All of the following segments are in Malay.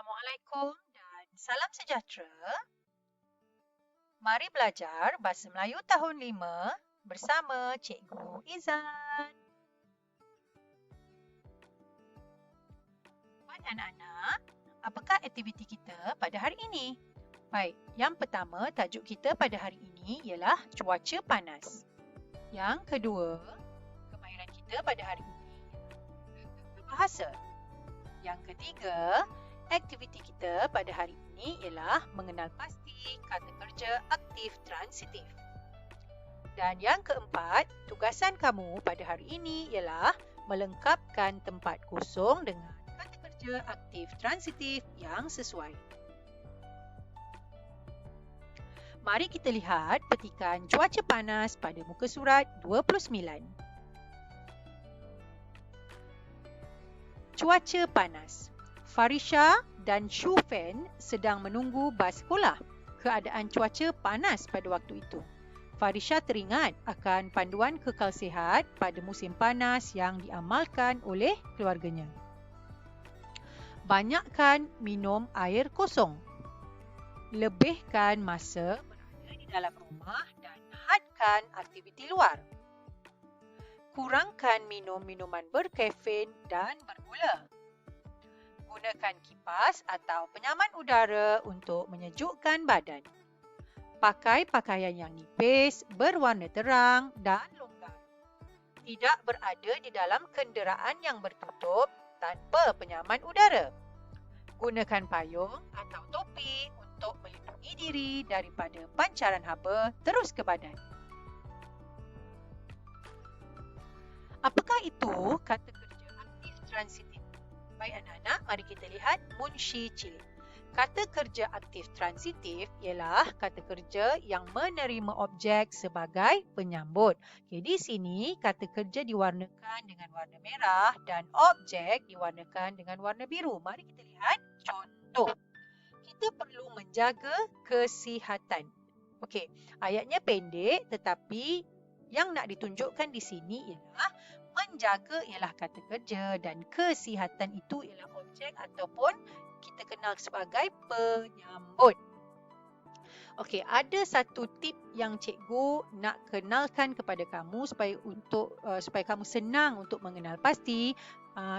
Assalamualaikum dan salam sejahtera. Mari belajar Bahasa Melayu tahun 5 bersama Cikgu Izan. Baik anak-anak, apakah aktiviti kita pada hari ini? Baik, yang pertama tajuk kita pada hari ini ialah cuaca panas. Yang kedua, kemahiran kita pada hari ini ialah bahasa. Yang ketiga, aktiviti kita pada hari ini ialah mengenal pasti kata kerja aktif transitif. Dan yang keempat, tugasan kamu pada hari ini ialah melengkapkan tempat kosong dengan kata kerja aktif transitif yang sesuai. Mari kita lihat petikan cuaca panas pada muka surat 29. Cuaca panas. Farisha dan Shufen sedang menunggu bas sekolah. Keadaan cuaca panas pada waktu itu. Farisha teringat akan panduan kekal sihat pada musim panas yang diamalkan oleh keluarganya. Banyakkan minum air kosong. Lebihkan masa berada di dalam rumah dan hadkan aktiviti luar. Kurangkan minum minuman berkafein dan bergula. Gunakan kipas atau penyaman udara untuk menyejukkan badan. Pakai pakaian yang nipis, berwarna terang dan longgar. Tidak berada di dalam kenderaan yang bertutup tanpa penyaman udara. Gunakan payung atau topi untuk melindungi diri daripada pancaran haba terus ke badan. Apakah itu kata kerja aktif transitif? Baik anak-anak, mari kita lihat munshi cilik. Kata kerja aktif transitif ialah kata kerja yang menerima objek sebagai penyambut. Okay, di sini kata kerja diwarnakan dengan warna merah dan objek diwarnakan dengan warna biru. Mari kita lihat contoh. Kita perlu menjaga kesihatan. Okey, ayatnya pendek tetapi yang nak ditunjukkan di sini ialah menjaga ialah kata kerja dan kesihatan itu ialah objek ataupun kita kenal sebagai penyambut. Okey, ada satu tip yang cikgu nak kenalkan kepada kamu supaya kamu senang untuk mengenal pasti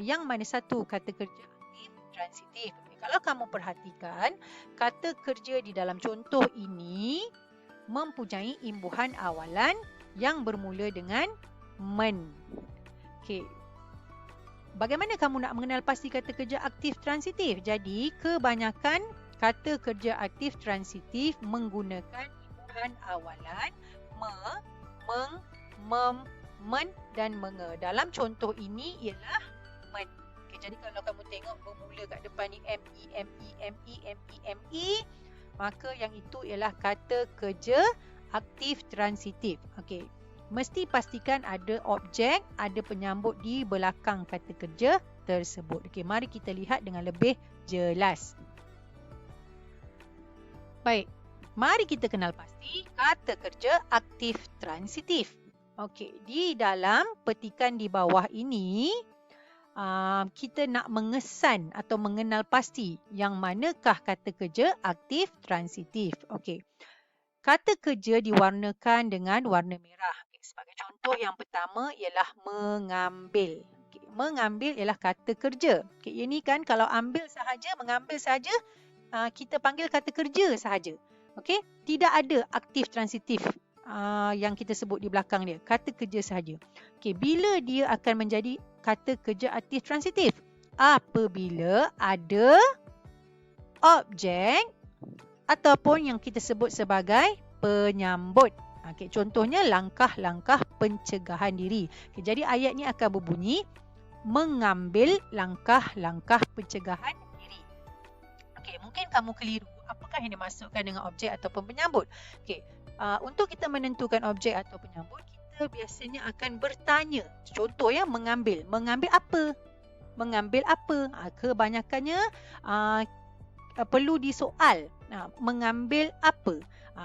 yang mana satu kata kerja aktif transitif. Okay, kalau kamu perhatikan, kata kerja di dalam contoh ini mempunyai imbuhan awalan yang bermula dengan men. Okey. Bagaimana kamu nak mengenal pasti kata kerja aktif transitif? Jadi, kebanyakan kata kerja aktif transitif menggunakan imbuhan awalan me, meng, mem, men dan menge. Dalam contoh ini ialah men. Okay, jadi kalau kamu tengok bermula kat depan ni me, maka yang itu ialah kata kerja aktif transitif. Okey. Mesti pastikan ada objek, ada penyambut di belakang kata kerja tersebut. Okey, mari kita lihat dengan lebih jelas. Baik, mari kita kenal pasti kata kerja aktif transitif. Okey, di dalam petikan di bawah ini, kita nak mengesan atau mengenal pasti yang manakah kata kerja aktif transitif. Okey. Kata kerja diwarnakan dengan warna merah. Sebagai contoh yang pertama ialah mengambil. Okay. Mengambil ialah kata kerja. Okay. Ini kan kalau ambil sahaja, mengambil sahaja, kita panggil kata kerja sahaja. Okay. Tidak ada aktif transitif yang kita sebut di belakang dia. Kata kerja sahaja. Okay. Bila dia akan menjadi kata kerja aktif transitif? Apabila ada objek ataupun yang kita sebut sebagai penyambut. Okay, contohnya langkah-langkah pencegahan diri. Okay, jadi ayat ni akan berbunyi mengambil langkah-langkah pencegahan diri. Okay, mungkin kamu keliru. Apakah yang dimasukkan dengan objek ataupun penyambut? Okay, untuk kita menentukan objek atau penyambut, kita biasanya akan bertanya. Contoh ya, mengambil. Mengambil apa? Mengambil apa? Kebanyakannya perlu disoal. Mengambil apa?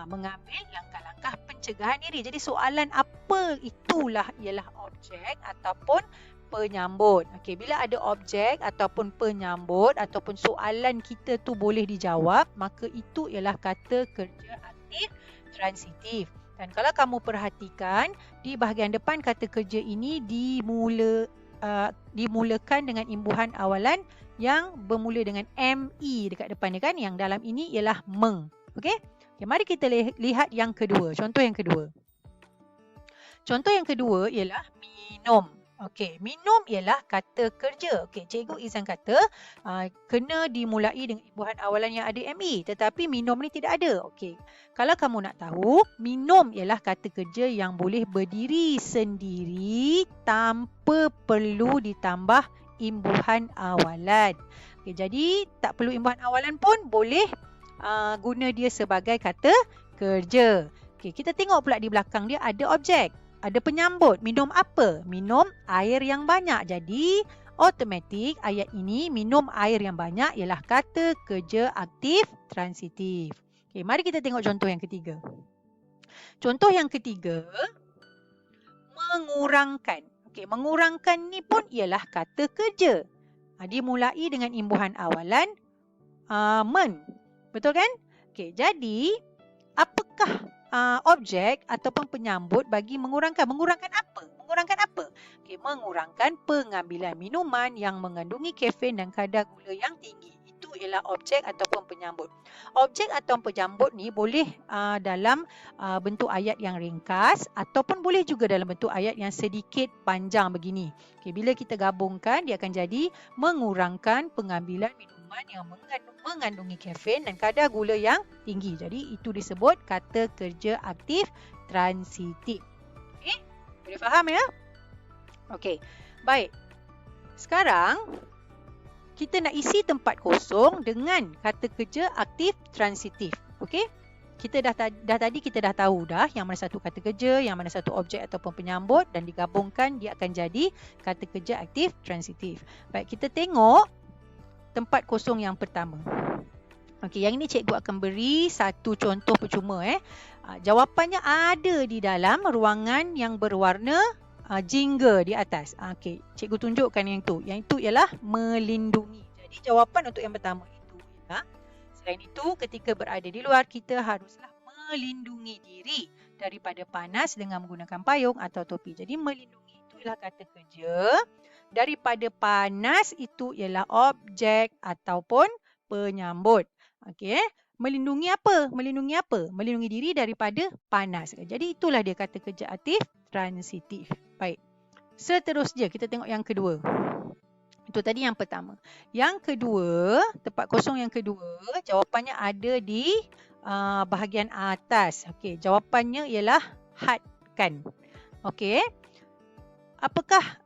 Mengambil langkah-langkah pencegahan diri. Jadi soalan apa itulah ialah objek ataupun penyambut. Okey, bila ada objek ataupun penyambut ataupun soalan kita tu boleh dijawab, maka itu ialah kata kerja aktif transitif. Dan kalau kamu perhatikan, di bahagian depan kata kerja ini dimulakan dengan imbuhan awalan yang bermula dengan ME dekat depan dia kan. Yang dalam ini ialah meng. Okey? Okay, mari kita lihat yang kedua. Contoh yang kedua. Contoh yang kedua ialah minum. Okey, minum ialah kata kerja. Okey, Cikgu Izan kata kena dimulai dengan imbuhan awalan yang ada ME. Tetapi minum ni tidak ada. Okey, kalau kamu nak tahu, minum ialah kata kerja yang boleh berdiri sendiri tanpa perlu ditambah imbuhan awalan. Okey, jadi tak perlu imbuhan awalan pun boleh guna dia sebagai kata kerja. Okey, kita tengok pula di belakang dia ada objek. Ada penyambut. Minum apa? Minum air yang banyak. Jadi, automatik ayat ini minum air yang banyak ialah kata kerja aktif transitif. Okay, mari kita tengok contoh yang ketiga. Contoh yang ketiga, mengurangkan. Okay, mengurangkan ni pun ialah kata kerja. Dimulai dengan imbuhan awalan men. Betul kan? Okay, jadi, apakah objek ataupun penyambut bagi mengurangkan? Mengurangkan apa? Mengurangkan apa? Okay, mengurangkan pengambilan minuman yang mengandungi kafein dan kadar gula yang tinggi. Itu ialah objek ataupun penyambut. Objek atau penyambut ni boleh dalam bentuk ayat yang ringkas ataupun boleh juga dalam bentuk ayat yang sedikit panjang begini. Okay, bila kita gabungkan, dia akan jadi mengurangkan pengambilan minuman yang mengandungi kafein dan kadar gula yang tinggi. Jadi itu disebut kata kerja aktif transitif. Okey, boleh faham ya? Okey, baik. Sekarang kita nak isi tempat kosong dengan kata kerja aktif transitif. Okey? Kita tadi kita dah tahu dah yang mana satu kata kerja, yang mana satu objek ataupun penyambut, dan digabungkan dia akan jadi kata kerja aktif transitif. Baik, kita tengok tempat kosong yang pertama. Okey, yang ini cikgu akan beri satu contoh percuma. Jawapannya ada di dalam ruangan yang berwarna jingga di atas. Okey, cikgu tunjukkan yang tu. Yang itu ialah melindungi. Jadi jawapan untuk yang pertama itu ialah, selain itu ketika berada di luar, kita haruslah melindungi diri daripada panas dengan menggunakan payung atau topi. Jadi melindungi itu ialah kata kerja. Daripada panas itu ialah objek ataupun penyambut. Okey, melindungi apa? Melindungi apa? Melindungi diri daripada panas. Jadi itulah dia kata kerja aktif transitif. Baik. Seterusnya kita tengok yang kedua. Itu tadi yang pertama. Yang kedua, tempat kosong yang kedua, jawapannya ada di bahagian atas. Okey, jawapannya ialah hadkan. Okey. Apakah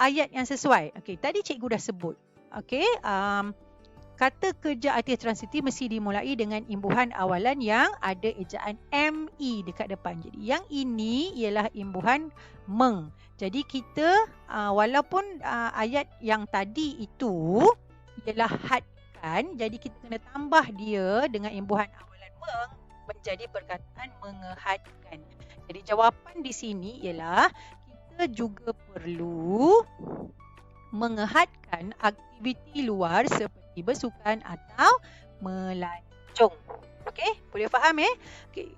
ayat yang sesuai? Okey, tadi cikgu dah sebut. Okey, kata kerja aktif transitif mesti dimulai dengan imbuhan awalan yang ada ejaan ME dekat depan. Jadi yang ini ialah imbuhan meng. Jadi kita walaupun ayat yang tadi itu ialah hadkan, jadi kita kena tambah dia dengan imbuhan awalan meng menjadi perkataan mengehadkan. Jadi jawapan di sini ialah kita juga perlu mengehadkan aktiviti luar seperti bersukan atau melancong. Okey, boleh faham Okey.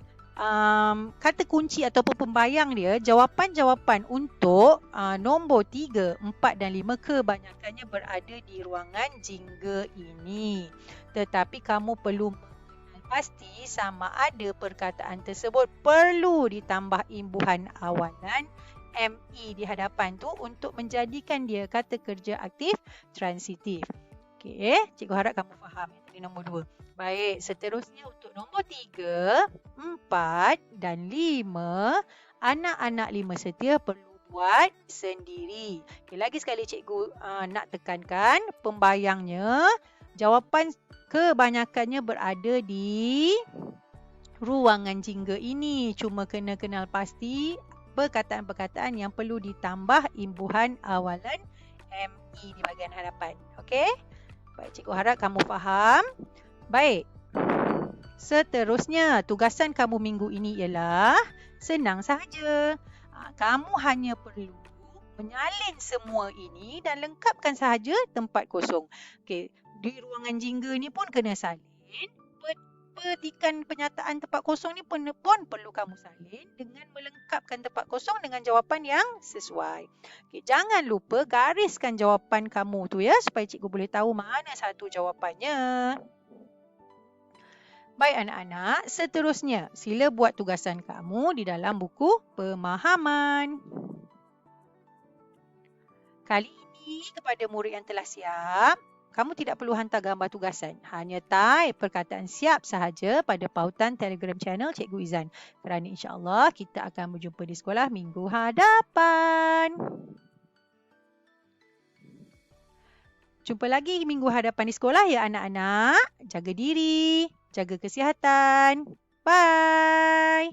Kata kunci ataupun pembayang dia, jawapan-jawapan untuk nombor 3, 4 dan 5 kebanyakannya berada di ruangan jingga ini. Tetapi kamu perlu mengenal pasti sama ada perkataan tersebut perlu ditambah imbuhan awalan ME di hadapan tu untuk menjadikan dia kata kerja aktif transitif. Okey, cikgu harap kamu faham tadi nombor 2. Baik, seterusnya untuk nombor 3, 4 dan 5, anak-anak 5 setia perlu buat sendiri. Okey, lagi sekali cikgu nak tekankan pembayangnya, jawapan kebanyakannya berada di ruangan jingga ini. Cuma kena kenal pasti perkataan-perkataan yang perlu ditambah imbuhan awalan ME di bahagian hadapan. Okey? Baik, cikgu harap kamu faham. Baik. Seterusnya, tugasan kamu minggu ini ialah senang sahaja. Kamu hanya perlu Menyalin semua ini dan lengkapkan sahaja tempat kosong. Okey, di ruangan jingga ni pun kena salin. Petikan penyataan tempat kosong ni pun perlu kamu salin dengan melengkapkan tempat kosong dengan jawapan yang sesuai. Okey, jangan lupa gariskan jawapan kamu tu ya, supaya cikgu boleh tahu mana satu jawapannya. Baik anak-anak, seterusnya sila buat tugasan kamu di dalam buku pemahaman. Kali ini kepada murid yang telah siap, kamu tidak perlu hantar gambar tugasan. Hanya type perkataan siap sahaja pada pautan Telegram channel Cikgu Izan. Kerana insya-Allah kita akan berjumpa di sekolah minggu hadapan. Jumpa lagi minggu hadapan di sekolah ya anak-anak. Jaga diri, jaga kesihatan. Bye.